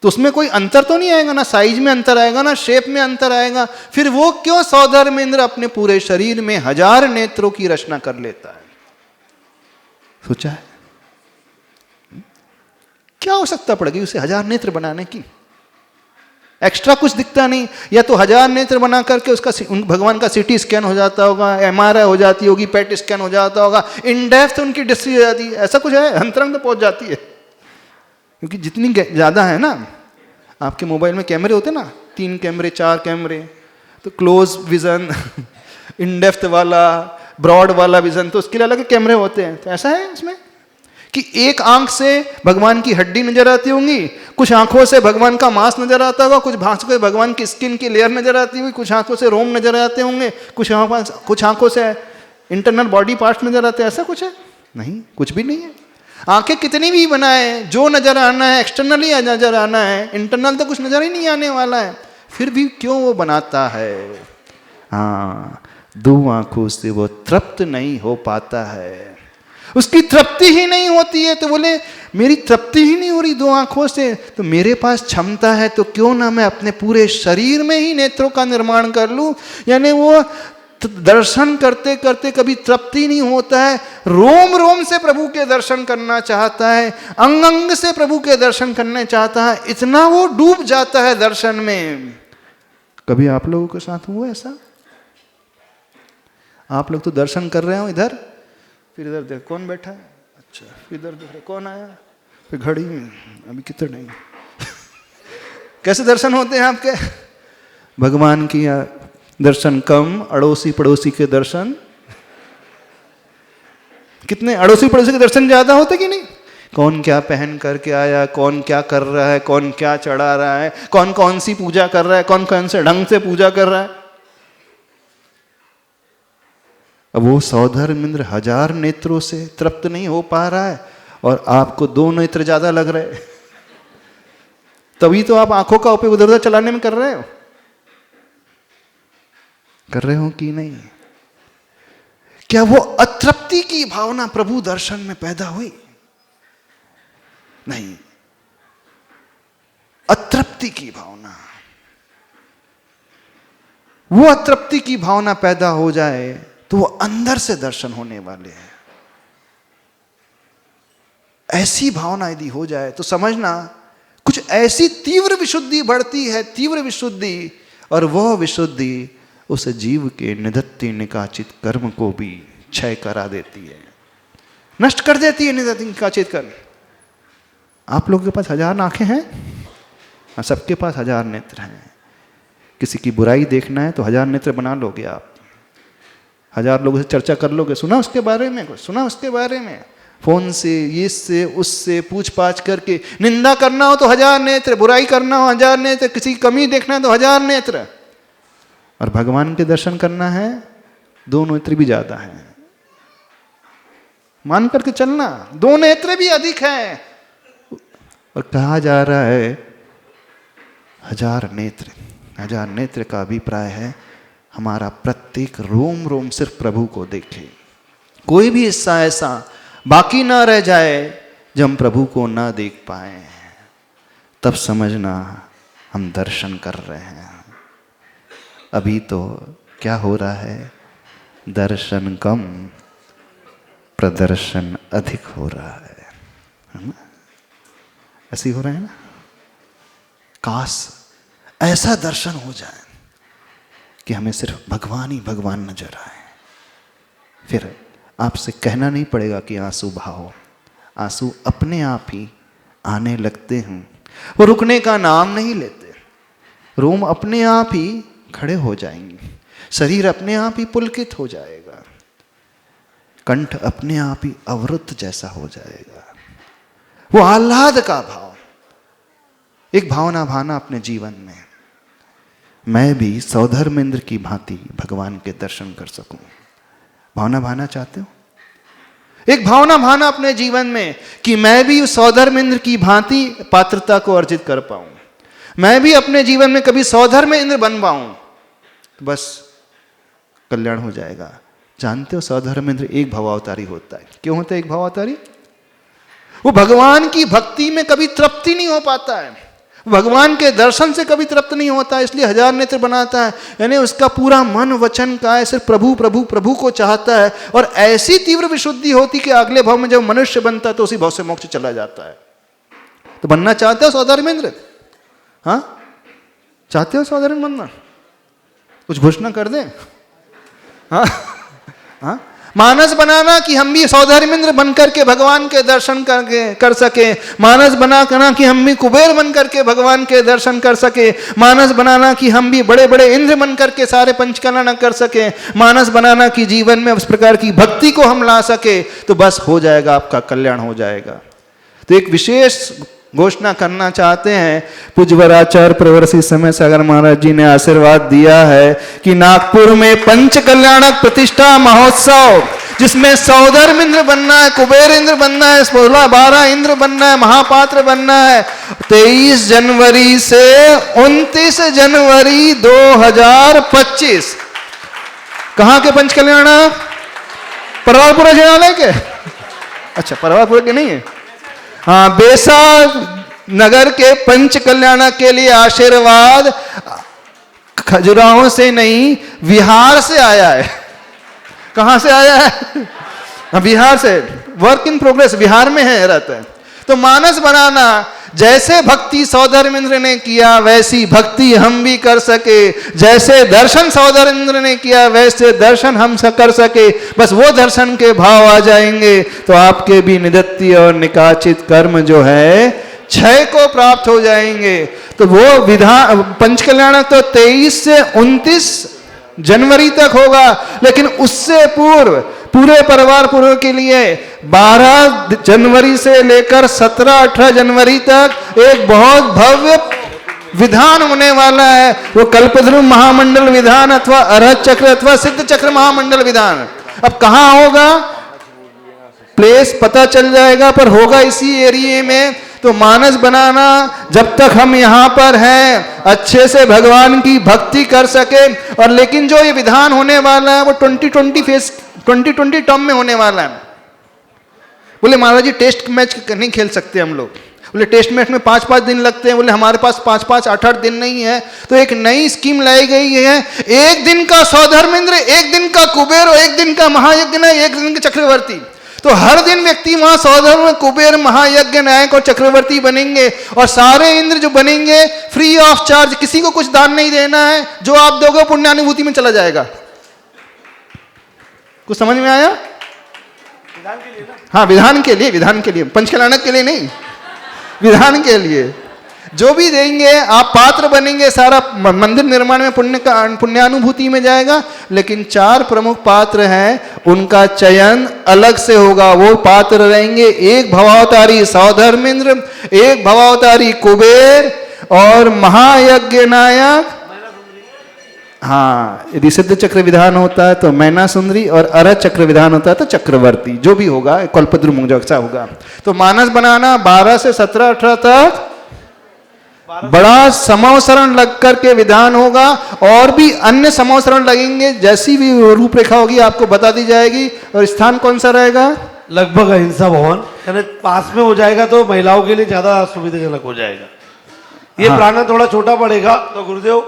तो उसमें कोई अंतर तो नहीं आएगा, ना साइज में अंतर आएगा, ना शेप में अंतर आएगा। फिर वो क्यों सौधर्म इंद्र अपने पूरे शरीर में 1000 नेत्रों की रचना कर लेता है? सोचा है क्या आवश्यकता पड़ेगी उसे 1000 नेत्र बनाने की? एक्स्ट्रा कुछ दिखता नहीं। या तो 1000 नेत्र बना करके उसका भगवान का सीटी स्कैन हो जाता होगा, MRI हो जाती होगी, पेट स्कैन हो जाता होगा, इन डेप्थ उनकी डिस्ट्री हो जाती है। ऐसा कुछ है? अंतरंग तो पहुंच जाती है, क्योंकि जितनी ज़्यादा है ना, आपके मोबाइल में कैमरे होते ना, 3 कैमरे 4 कैमरे, तो क्लोज विजन, इन डेप्थ वाला, ब्रॉड वाला विजन, तो उसके लिए अलग कैमरे होते हैं। तो ऐसा है इसमें कि एक आंख से भगवान की हड्डी नजर आती होंगी, कुछ आंखों से भगवान का मांस नजर आता होगा, कुछ आंखों से भगवान की स्किन की लेयर नजर आती होगी, कुछ आंखों से रोम नजर आते होंगे, कुछ आंखों से इंटरनल बॉडी पार्ट्स नजर आते हैं। ऐसा कुछ है? नहीं, कुछ भी नहीं है। आंखें कितनी भी बनाए, जो नजर आना है एक्सटर्नली नजर आना है, इंटरनल तो कुछ नजर ही नहीं आने वाला है। फिर भी क्यों वो बनाता है? हाँ, 2 आंखों से वो तृप्त नहीं हो पाता है, उसकी तृप्ति ही नहीं होती है। तो बोले मेरी तृप्ति ही नहीं हो रही 2 आंखों से, तो मेरे पास क्षमता है, तो क्यों ना मैं अपने पूरे शरीर में ही नेत्रों का निर्माण कर लूं। यानी वो दर्शन करते करते कभी तृप्ति नहीं होता है, रोम रोम से प्रभु के दर्शन करना चाहता है, अंग अंग से प्रभु के दर्शन करना चाहता है, इतना वो डूब जाता है दर्शन में। कभी आप लोगों के साथ हुआ ऐसा? आप लोग तो दर्शन कर रहे हो इधर, फिर इधर देख कौन बैठा है, अच्छा, फिर इधर देख रहे कौन आया, फिर घड़ी में अभी कितने नहीं। कैसे दर्शन होते हैं आपके? भगवान की दर्शन कम, अड़ोसी पड़ोसी के दर्शन कितने? अड़ोसी पड़ोसी के दर्शन ज्यादा होते कि नहीं? कौन क्या पहन करके आया, कौन क्या कर रहा है, कौन क्या चढ़ा रहा है, कौन कौन सी पूजा कर रहा है, कौन कौन से ढंग से पूजा कर रहा है। अब वो सौधर्मेंद्र 1000 नेत्रों से तृप्त नहीं हो पा रहा है और आपको 2 नेत्र ज्यादा लग रहे, तभी तो आप आंखों का उपयोग उधर उधर चलाने में कर रहे हो कि नहीं? क्या वो अतृप्ति की भावना प्रभु दर्शन में पैदा हुई? नहीं, अतृप्ति की भावना। वो अतृप्ति की भावना पैदा हो जाए तो वो अंदर से दर्शन होने वाले हैं। ऐसी भावना यदि हो जाए तो समझना कुछ ऐसी तीव्र विशुद्धि बढ़ती है, तीव्र विशुद्धि, और वह विशुद्धि उस जीव के निधत्ति निकाचित कर्म को भी क्षय करा देती है, नष्ट कर देती है निधत्ति निकाचित कर्म। आप लोगों के पास 1000 आंखें हैं, सबके पास 1000 नेत्र हैं। किसी की बुराई देखना है तो 1000 नेत्र बना लोगे आप, 1000 लोगों से चर्चा कर लोगे, सुना उसके बारे में, सुना उसके बारे में, फोन से, इससे उससे पूछ पाछ करके। निंदा करना हो तो 1000 नेत्र, बुराई करना हो 1000 नेत्र, किसी की कमी देखना है तो 1000 नेत्र, और भगवान के दर्शन करना है 2 नेत्र भी ज्यादा है। मान करके चलना, 2 नेत्र भी अधिक है। और कहा जा रहा है 1000 नेत्र, 1000 नेत्र का अभिप्राय है हमारा प्रत्येक रोम रोम सिर्फ प्रभु को देखे, कोई भी हिस्सा ऐसा बाकी ना रह जाए जब हम प्रभु को ना देख पाए, तब समझना हम दर्शन कर रहे हैं। अभी तो क्या हो रहा है, दर्शन कम प्रदर्शन अधिक हो रहा है ना? ऐसे ही हो रहा है ना? काश ऐसा दर्शन हो जाए कि हमें सिर्फ भगवान ही भगवान नजर आए, फिर आपसे कहना नहीं पड़ेगा कि आंसू बहाओ, आंसू अपने आप ही आने लगते हैं। वो रुकने का नाम नहीं लेते, रोम अपने आप ही खड़े हो जाएंगे, शरीर अपने आप ही पुलकित हो जाएगा, कंठ अपने आप ही अवरुद्ध जैसा हो जाएगा। वो आह्लाद का भाव, एक भावना भाना अपने जीवन में, मैं भी सौधर्मेंद्र की भांति भगवान के दर्शन कर सकूं। भावना भाना चाहते हो? एक भावना भाना अपने जीवन में कि मैं भी उस सौधर्मेंद्र की भांति पात्रता को अर्जित कर पाऊं, मैं भी अपने जीवन में कभी सौधर्मेंद्र बन पाऊं, तो बस कल्याण हो जाएगा। जानते हो सौधर्मेंद्र एक भवावतारी होता है। क्यों होता है एक भवावतारी? वो भगवान की भक्ति में कभी तृप्ति नहीं हो पाता है, भगवान के दर्शन से कभी तृप्त नहीं होता है, इसलिए 1000 नेत्र बनाता है। यानी उसका पूरा मन वचन का है सिर्फ प्रभु प्रभु प्रभु को चाहता है, और ऐसी तीव्र विशुद्धि होती कि अगले भाव में जब मनुष्य बनता है तो उसी भाव से मोक्ष चला जाता है। तो बनना चाहते हो सौधर्मेंद्र? हाँ, चाहते हो सौधर्मेंद्र बनना? कुछ घोषणा कर दें? हाँ हाँ, मानस बनाना कि हम भी सौधर्मेंद्र बनकर के भगवान के दर्शन कर सके, मानस बनाना कि हम भी कुबेर बनकर के भगवान के दर्शन कर सके, मानस बनाना कि हम भी बड़े बड़े इंद्र बनकर के सारे पंचकल्याण कर सके, मानस बनाना कि जीवन में उस प्रकार की भक्ति को हम ला सके, तो बस हो जाएगा, आपका कल्याण हो जाएगा। तो एक विशेष घोषणा करना चाहते हैं। पूज्यवराचार्य प्रवर्षी समय सागर महाराज जी ने आशीर्वाद दिया है कि नागपुर में पंच कल्याणक प्रतिष्ठा महोत्सव, जिसमें सौधर्मेंद्र बनना है, कुबेर इंद्र बनना है, 16-12 इंद्र बनना है, महापात्र बनना है, 23 जनवरी से 29 जनवरी 2025। कहाँ के पंच कल्याणक? परवारपुरा जिला के? अच्छा, परवारपुरा के नहीं है। हाँ, बेसा नगर के पंच कल्याण के लिए आशीर्वाद खजुराहो से नहीं, बिहार से आया है। कहां से आया है? बिहार से। वर्क इन प्रोग्रेस, बिहार में है, रहता है। तो मानस बनाना, जैसे भक्ति सौधर्मेंद्र ने किया वैसी भक्ति हम भी कर सके, जैसे दर्शन सौधर्मेंद्र ने किया वैसे दर्शन हम कर सके, बस वो दर्शन के भाव आ जाएंगे तो आपके भी निदत्ति और निकाचित कर्म जो है क्षय को प्राप्त हो जाएंगे। तो वो विधान पंचकल्याण तो 23 से 29 जनवरी तक होगा, लेकिन उससे पूर्व पूरे परिवार पूर्व के लिए 12 जनवरी से लेकर 17-18 जनवरी तक एक बहुत भव्य विधान होने वाला है। वो कल्पद्रुम महामंडल विधान अथवा अरहत चक्र अथवा सिद्ध चक्र महामंडल विधान, अब कहाँ होगा प्लेस पता चल जाएगा, पर होगा इसी एरिया में। तो मानस बनाना, जब तक हम यहाँ पर हैं अच्छे से भगवान की भक्ति कर सके। और लेकिन जो ये विधान होने वाला है वो 2020 टर्म में होने वाला है। बोले महाराज जी टेस्ट मैच नहीं खेल सकते हम लोग। बोले टेस्ट मैच में 5-5 दिन लगते हैं। बोले हमारे पास 5-5, 8-8 दिन नहीं है। तो एक नई स्कीम लाई गई है, एक दिन का सौधर्मेंद्र, एक दिन का कुबेर और एक दिन का महायज्ञ, एक दिन के चक्रवर्ती। तो हर दिन व्यक्ति वहां सौधर्म, कुबेर, महायज्ञ, नायक और चक्रवर्ती बनेंगे। और सारे इंद्र जो बनेंगे फ्री ऑफ चार्ज, किसी को कुछ दान नहीं देना है। जो आप दोगे पुण्यानुभूति में चला जाएगा। कुछ समझ में आया? हाँ विधान के लिए, पंच खिलानक के लिए नहीं, विधान के लिए। जो भी देंगे आप पात्र बनेंगे, सारा मंदिर निर्माण में पुण्यानुभूति में जाएगा। लेकिन 4 प्रमुख पात्र हैं, उनका चयन अलग से होगा। वो पात्र रहेंगे, एक भवावतारी सौधर्मेंद्र, एक भवावतारी कुबेर और महायज्ञ नायक। हाँ, यदि सिद्ध चक्र विधान होता है तो मैना सुंदरी, और अरह चक्र विधान होता है तो चक्रवर्ती। जो भी होगा कल्पद्रु मुंजक्सा होगा। तो मानस बनाना 12 से 17-18 तक बड़ा समवसरण लग करके विधान होगा। और भी अन्य समवसरण लगेंगे, जैसी भी रूपरेखा होगी आपको बता दी जाएगी। और स्थान कौन सा रहेगा? लगभग अहिंसा भवन, यानी पास में हो जाएगा तो महिलाओं के लिए ज्यादा सुविधाजनक हो जाएगा। ये हाँ। प्रांगण थोड़ा छोटा पड़ेगा। तो गुरुदेव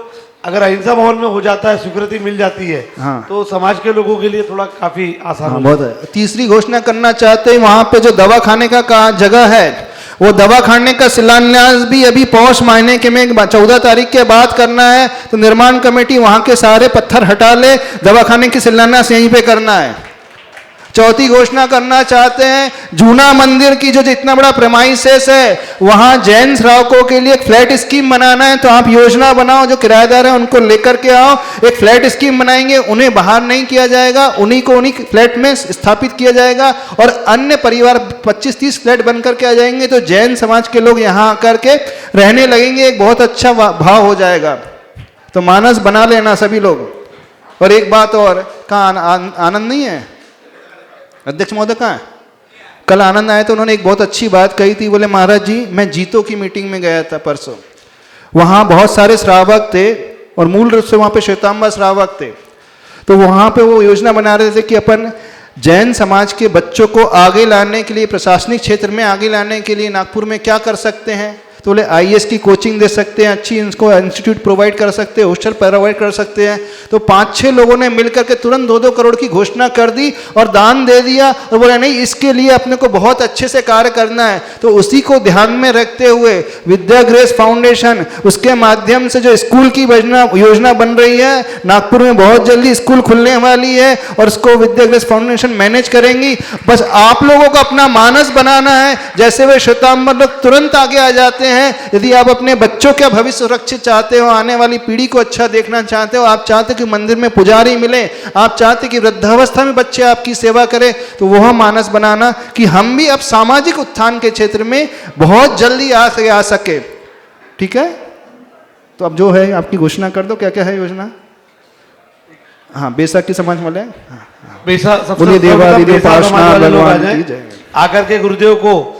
अगर अहिंसा भवन में हो जाता है, स्वीकृति मिल जाती है, हाँ। तो समाज के लोगों के लिए थोड़ा काफी आसान हो बहुत है। तीसरी घोषणा करना चाहते हैं, वहां पे जो दवा खाने का जगह है, वो दवा खाने का शिलान्यास भी अभी पौष महीने के में 14 तारीख के बाद करना है। तो निर्माण कमेटी वहां के सारे पत्थर हटा ले, दवा खाने की शिलान्यास यहीं पे करना है। चौथी घोषणा करना चाहते हैं, जूना मंदिर की जो इतना बड़ा प्रेमाइसेस है, वहां जैन श्रावकों के लिए एक फ्लैट स्कीम बनाना है। तो आप योजना बनाओ, जो किराएदार है उनको लेकर के आओ, एक फ्लैट स्कीम बनाएंगे। उन्हें बाहर नहीं किया जाएगा, उन्हीं को उन्हीं फ्लैट में स्थापित किया जाएगा। और अन्य परिवार 25-30 फ्लैट बन करके आ जाएंगे। तो जैन समाज के लोग यहाँ आकर के रहने लगेंगे, एक बहुत अच्छा भाव हो जाएगा। तो मानस बना लेना सभी लोग। और एक बात और, कहाँ आनंद नहीं है? अध्यक्ष महोदय कहाँ है? कल आनंद आए तो उन्होंने एक बहुत अच्छी बात कही थी। बोले महाराज जी मैं जीतो की मीटिंग में गया था परसों, वहाँ बहुत सारे श्रावक थे और मूल रूप से वहाँ पे श्वेतांबर श्रावक थे। तो वहाँ पे वो योजना बना रहे थे कि अपन जैन समाज के बच्चों को आगे लाने के लिए, प्रशासनिक क्षेत्र में आगे लाने के लिए नागपुर में क्या कर सकते हैं। तो बोले IAS की कोचिंग दे सकते हैं, अच्छी इनको इंस्टीट्यूट प्रोवाइड कर सकते हैं, हॉस्टल प्रोवाइड कर सकते हैं। तो 5-6 लोगों ने मिलकर के तुरंत 2-2 करोड़ की घोषणा कर दी और दान दे दिया। और बोला नहीं, इसके लिए अपने को बहुत अच्छे से कार्य करना है। तो उसी को ध्यान में रखते हुए विद्या ग्रेस फाउंडेशन, उसके माध्यम से जो स्कूल की योजना बन रही है, नागपुर में बहुत जल्दी स्कूल खुलने वाली है और उसको विद्या ग्रेस फाउंडेशन मैनेज करेंगी। बस आप लोगों को अपना मानस बनाना है। जैसे वे श्वेतांबर लोग तुरंत आगे आ जाते हैं। यदि आप अपने बच्चों का भविष्य सुरक्षित चाहते हो, आने वाली पीढ़ी को अच्छा देखना चाहते हो, आप चाहते हो कि मंदिर में पुजारी मिले, आप चाहते कि वृद्धावस्था में बच्चे आपकी सेवा करें, तो वह मानस बनाना कि हम भी अब सामाजिक उत्थान के क्षेत्र में बहुत जल्दी आ सके। ठीक है, तो अब जो है आपकी घोषणा कर दो, क्या क्या है योजना। हाँ, बैसाखी समाज वाले आकर के गुरुदेव को